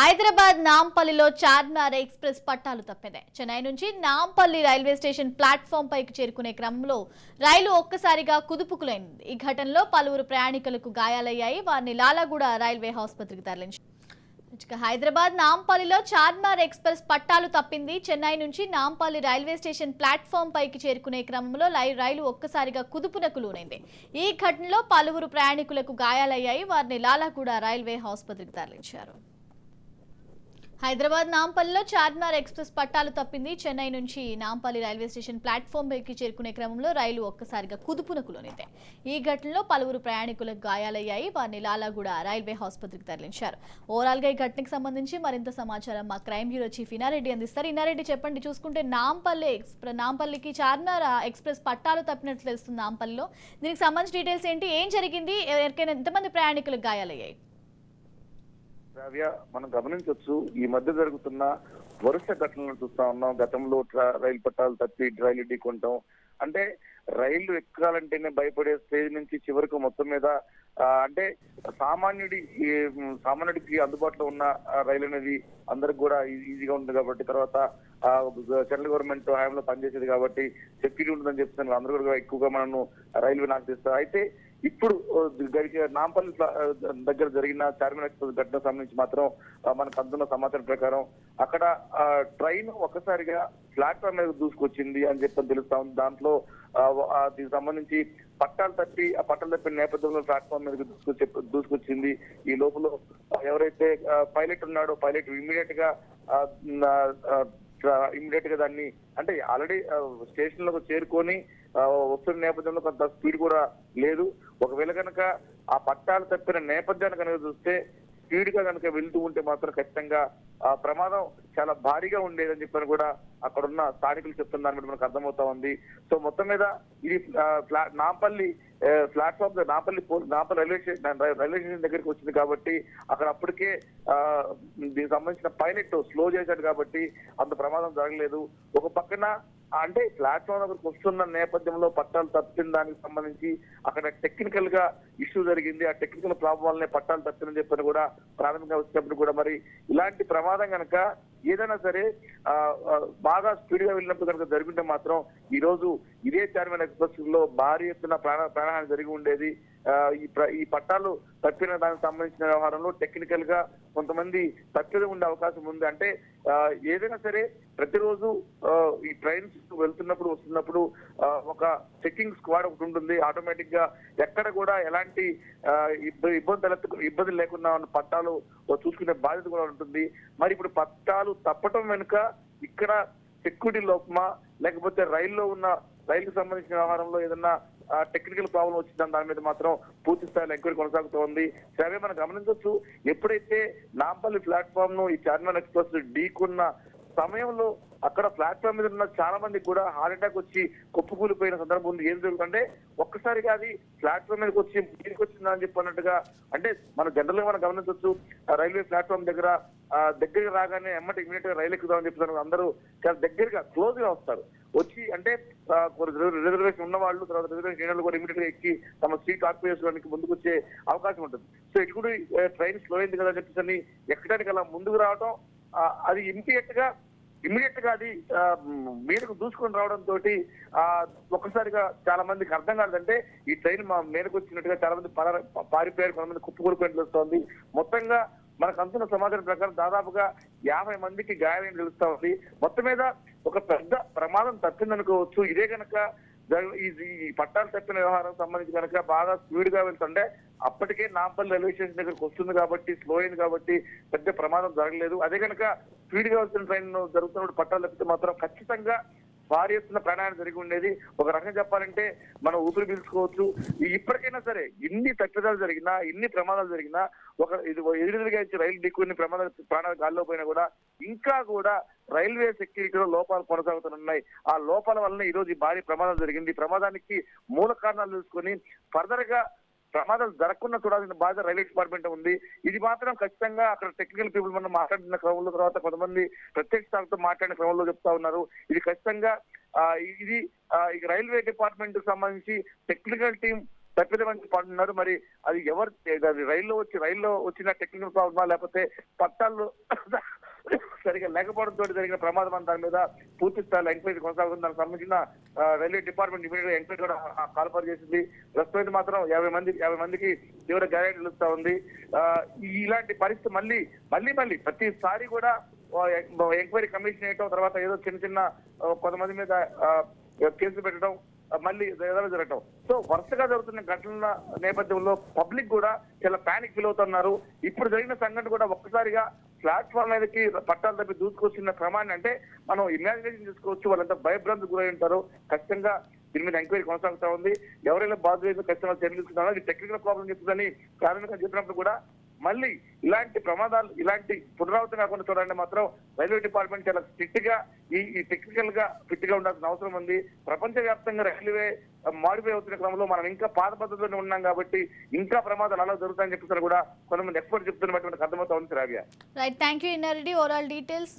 Hyderabad నాంపల్లిలో Charminar express పట్టాలు తప్పింది. చెన్నై నుంచి నాంపల్లి రైల్వే స్టేషన్ ప్లాట్ఫామ్ పైకి చేరుకునే క్రమంలో రైలు ఒక్కసారిగా కుదుపుకులైంది. ఈ ఘటనలో పలువురు ప్రయాణికులకు గాయాలయ్యాయి. వారిని లాలాగూడ రైల్వే ఆసుపత్రికి తరలించారు. హైదరాబాద్ నాంపల్లిలో చార్మినార్ ఎక్స్ప్రెస్ పట్టాలు తప్పింది. చెన్నై నుంచి నాంపల్లి రైల్వే స్టేషన్ ప్లాట్ఫామ్ పైకి చేరుకునే క్రమంలో రైలు ఒక్కసారిగా కుదుపునకు లోనైంది. ఈ ఘటనలో పలువురు ప్రయాణికులకు గాయాలయ్యాయి. వారిని లాలాగూడ రైల్వే ఆసుపత్రికి తరలించారు. హైదరాబాద్ నాంపల్లిలో చార్మినార్ ఎక్స్ప్రెస్ పట్టాలు తప్పింది. చెన్నై నుంచి నాంపల్లి రైల్వే స్టేషన్ ప్లాట్ఫామ్ పైకి చేరుకునే క్రమంలో రైలు ఒక్కసారిగా కుదుపునకు లోనింది. ఈ ఘటనలో పలువురు ప్రయాణికులకు గాయాలయ్యాయి. వారిని లాలాగూడ రైల్వే ఆసుపత్రికి తరలించారు. ఓవరాల్ గా ఈ ఘటనకు సంబంధించి మరింత సమాచారం మా క్రైమ్ బ్యూరో చీఫ్ ఇనారెడ్డి అందిస్తారు. ఇనారెడ్డి, చెప్పండి. చూసుకుంటే నాంపల్లికి చార్మినార్ ఎక్స్ప్రెస్ పట్టాలు తప్పినట్లు తెలుస్తుంది నాంపల్లిలో. దీనికి సంబంధించిన డీటెయిల్స్ ఏంటి, ఏం జరిగింది, ఎవరికైనా ఎంతమంది ప్రయాణికులకు గాయాలయ్యాయి? మనం గమనించవచ్చు, ఈ మధ్య జరుగుతున్న వరుస ఘటనలు చూస్తా ఉన్నాం. గతంలో రైలు పట్టాలు తప్పి రైలు ఢీకొనటం, అంటే రైళ్లు ఎక్కాలంటేనే భయపడే స్టేజ్ నుంచి చివరకు మొత్తం మీద అంటే సామాన్యుడికి అందుబాటులో ఉన్న రైలు అనేది అందరికి కూడా ఈజీగా ఉంటుంది కాబట్టి, తర్వాత సెంట్రల్ గవర్నమెంట్ హయాంలో పనిచేసేది కాబట్టి సెక్యూరిటీ ఉంటుందని చెప్తున్నారు. అందరూ కూడా ఎక్కువగా మనను రైల్వే నాకు తెస్తారు. అయితే ఇప్పుడు నాంపల్లి దగ్గర జరిగిన చార్మినార్ ఎక్స్ప్రెస్ ఘటన సంబంధించి మాత్రం మనకు అందున్న సమాచారం ప్రకారం అక్కడ ట్రైన్ ఒక్కసారిగా ప్లాట్ఫామ్ మీద దూసుకొచ్చింది అని చెప్పని తెలుస్తా ఉంది. దాంట్లో దీనికి సంబంధించి పట్టాలు తప్పిన నేపథ్యంలో ప్లాట్ఫామ్ మీద దూసుకొచ్చింది. ఈ లోపల ఎవరైతే పైలట్ ఉన్నాడో పైలట్ ఇమ్మీడియట్ గా దాన్ని, అంటే ఆల్రెడీ స్టేషన్ లకు చేరుకొని వస్తున్న నేపథ్యంలో కొంత స్పీడ్ కూడా లేదు. ఒకవేళ కనుక ఆ పట్టాలు తప్పిన నేపథ్యాన్ని కనుక చూస్తే స్పీడ్ గా కనుక వెళ్తూ ఉంటే మాత్రం ఖచ్చితంగా ఆ ప్రమాదం చాలా భారీగా ఉండేదని చెప్పని కూడా అక్కడున్న స్థానికులు చెప్తున్న దాన్ని బట్టి మనకు అర్థమవుతా ఉంది. సో మొత్తం మీద ఇది Nampally platform Nampally railway station దగ్గరికి వచ్చింది కాబట్టి అక్కడ అప్పటికే దీనికి సంబంధించిన పైలట్ స్లో చేశాడు కాబట్టి అంత ప్రమాదం జరగలేదు. ఒక పక్కన అంటే ప్లాట్ఫామ్ దగ్గరకు వస్తున్న నేపథ్యంలో పట్టాలు తప్పిన దానికి సంబంధించి అక్కడ టెక్నికల్ గా ఇష్యూ జరిగింది. ఆ టెక్నికల్ ప్రాబ్లం వల్లనే పట్టాలు తప్పినని చెప్పని కూడా ప్రాథమికంగా వచ్చినప్పుడు కూడా, మరి ఇలాంటి ప్రమాదం కనుక ఏదైనా సరే బాగా స్పీడ్ గా వెళ్ళినప్పుడు కనుక జరుగుంటే మాత్రం ఈ రోజు ఇదే చార్మినార్ ఎక్స్ప్రెస్ లో భారీ ఎత్తున ప్రాణహాని జరిగి ఉండేది. ఈ పట్టాలు తప్పిన దానికి సంబంధించిన వ్యవహారంలో టెక్నికల్ గా కొంతమంది తప్పిద ఉండే అవకాశం ఉంది. అంటే ఏదైనా సరే ప్రతిరోజు ఈ ట్రైన్స్ వెళ్తున్నప్పుడు వస్తున్నప్పుడు ఒక చెకింగ్ స్క్వాడ్ ఒకటి ఉంటుంది. ఆటోమేటిక్ గా ఎక్కడ కూడా ఎలాంటి ఇబ్బంది లేకుండా పట్టాలు చూసుకునే బాధ్యత కూడా ఉంటుంది. మరి ఇప్పుడు పట్టాలు తప్పటం వెనుక ఇక్కడ సెక్యూరిటీ లోపమా, లేకపోతే రైలుకు సంబంధించిన వ్యవహారంలో ఏదన్నా టెక్నికల్ ప్రాబ్లం వచ్చిందని దాని మీద మాత్రం పూర్తి స్థాయిలో ఎంక్వైరీ కొనసాగుతోంది. సరే, మనం గమనించవచ్చు, ఎప్పుడైతే నాంపల్లి ప్లాట్ఫామ్ ను ఈ చార్మినార్ ఎక్స్ప్రెస్ ఢీకున్న సమయంలో అక్కడ ప్లాట్ఫామ్ మీద ఉన్న చాలా మంది కూడా హార్ట్ అటాక్ వచ్చి కొప్పుకూలిపోయిన సందర్భం ఉంది. ఏం జరుగుతుందంటే ఒక్కసారిగా అది ప్లాట్ఫామ్ మీదకి వచ్చి మీదకి వచ్చిందా అని చెప్పన్నట్టుగా, అంటే మనం జనరల్ గా మనం గమనించవచ్చు, రైల్వే ప్లాట్ఫామ్ దగ్గరగా రాగానే ఇమీడియట్ గా రైలు ఎక్కుదామని చెప్తున్నారు. అందరూ చాలా దగ్గరగా క్లోజ్ గా వస్తారు. వచ్చి అంటే రిజర్వేషన్ ఉన్న వాళ్ళు, తర్వాత రిజర్వేషన్ కూడా ఇమీడియట్ గా ఎక్కి తమ సీట్ ఆక్యుపై చేసుకోవడానికి ముందుకు వచ్చే అవకాశం ఉంటుంది. సో ఇటు కూడా ట్రైన్ స్లో అయింది కదా అని చెప్పేసి ఎక్కడానికి అలా ముందుకు రావడం, అది ఇమ్మీడియట్ గా అది మీదకు దూసుకొని రావడంతో ఒక్కసారిగా చాలా మందికి అర్థం కాదంటే ఈ ట్రైన్ మా మీదకు వచ్చినట్టుగా చాలా మంది పారిపోయారు, కొంతమంది కుప్పకూలిపోయినట్లు తెలుస్తోంది. మొత్తంగా మనకు అందుతున్న సమాచారం ప్రకారం దాదాపుగా 50 మందికి గాయాలని తెలుస్తా ఉంది. మొత్తం మీద ఒక పెద్ద ప్రమాదం తప్పిందనుకోవచ్చు. ఇదే కనుక ఈ పట్టాలు తప్పిన వ్యవహారం సంబంధించి కనుక బాగా స్పీడ్ గా వెళ్తుంటే అప్పటికే నాంపల్లి రైల్వే స్టేషన్ దగ్గరకు వస్తుంది కాబట్టి, స్లో అయింది కాబట్టి పెద్ద ప్రమాదం జరగలేదు. అదే కనుక స్పీడ్ గా వెళ్తున్న ట్రైన్ జరుగుతున్నప్పుడు పట్టాలు తప్పితే మాత్రం ఖచ్చితంగా భారీ ఎత్తున ప్రయాణం జరిగి ఉండేది. ఒక రకంగా చెప్పాలంటే మనం ఊపిరి పీల్చుకోవచ్చు. ఇప్పటికైనా సరే ఇన్ని తప్పిదాలు జరిగినా, ఇన్ని ప్రమాదాలు జరిగినా, ఎదురుగా ఇచ్చి రైలు ఢీకొని ప్రాణాలు గాల్లో పోయినా కూడా ఇంకా కూడా రైల్వే సెక్యూరిటీలో లోపాలు కొనసాగుతున్నాయి. ఆ లోపాల వలన ఈ రోజు భారీ ప్రమాదం జరిగింది. ప్రమాదానికి మూల కారణాలు తెలుసుకొని ఫర్దర్ గా ప్రమాదాలు జరగకుండా చూడాల్సిన బాధ్యత రైల్వే డిపార్ట్మెంట్ ఉంది. ఇది మాత్రం ఖచ్చితంగా అక్కడ టెక్నికల్ పీపుల్ మనం మాట్లాడిన క్రమంలో, తర్వాత కొంతమంది ప్రత్యక్ష సాగుతో మాట్లాడిన క్రమంలో చెప్తా ఉన్నారు. ఇది ఖచ్చితంగా రైల్వే డిపార్ట్మెంట్ కు సంబంధించి టెక్నికల్ టీం తప్పిదమని పడుతున్నారు. మరి అది అది రైల్లో వచ్చిన టెక్నికల్ ప్రాబ్లమా లేకపోతే పట్టాలు సరిగా లేకపోవడంతో జరిగిన ప్రమాదం అని దాని మీద పూర్తి స్థాయిలో ఎంక్వైరీ కొనసాగుతుంది. దానికి సంబంధించిన రైల్వే డిపార్ట్మెంట్ ఇమీడియట్ గా ఎంక్వైరీ కూడా కాల్ఫర్ చేసింది. ప్రస్తుతం మాత్రం 50 మందికి తీవ్ర గాయాలు తెలుస్తా ఉంది. ఇలాంటి పరిస్థితి మళ్ళీ ప్రతిసారి కూడా ఎంక్వైరీ కమిషన్ వేయటం, తర్వాత ఏదో చిన్న కొంతమంది మీద కేసులు పెట్టడం, మళ్ళీ ఎదురు జరగటం. సో వరుసగా జరుగుతున్న ఘటనల నేపథ్యంలో పబ్లిక్ కూడా చాలా పానిక్ ఫీల్ అవుతున్నారు. ఇప్పుడు జరిగిన సంఘటన కూడా ఒక్కసారిగా ప్లాట్ఫామ్ మీదకి పట్టాలు తప్పి దూసుకొచ్చిన ప్రమాణం అంటే మనం ఇమాజినేషన్ చేసుకోవచ్చు. వాళ్ళంతా భయభ్రాంతి గురై ఉంటారు. ఖచ్చితంగా దీని మీద ఎంక్వైరీ కొనసాగుతా ఉంది. ఎవరైనా బాధ్యత ఖచ్చితంగా చర్యలు తీసుకుంటారో అది టెక్నికల్ ప్రాబ్లం చెప్తుందని ప్రాథమికంగా చెప్పినప్పుడు కూడా మళ్ళీ ఇలాంటి ప్రమాదాలు ఇలాంటి పునరావృతం కాకుండా చూడాలంటే మాత్రం రైల్వే డిపార్ట్మెంట్ చాలా స్ట్రిక్ట్ గా ఈ టెక్నికల్ గా ఫిట్ గా ఉండాల్సిన అవసరం ఉంది. ప్రపంచ వ్యాప్తంగా రైల్వే మాడిఫై అవుతున్న క్రమంలో మనం ఇంకా పాత పద్ధతిలోనే ఉన్నాం కాబట్టి ఇంకా ప్రమాదాలు అలా జరుగుతాయని చెప్పేసి కూడా కొంతమంది ఎక్స్పర్ట్ చెప్తున్నటువంటి అర్థమవుతా ఉంది. Ravya, right, thank you Innareddy, overall details.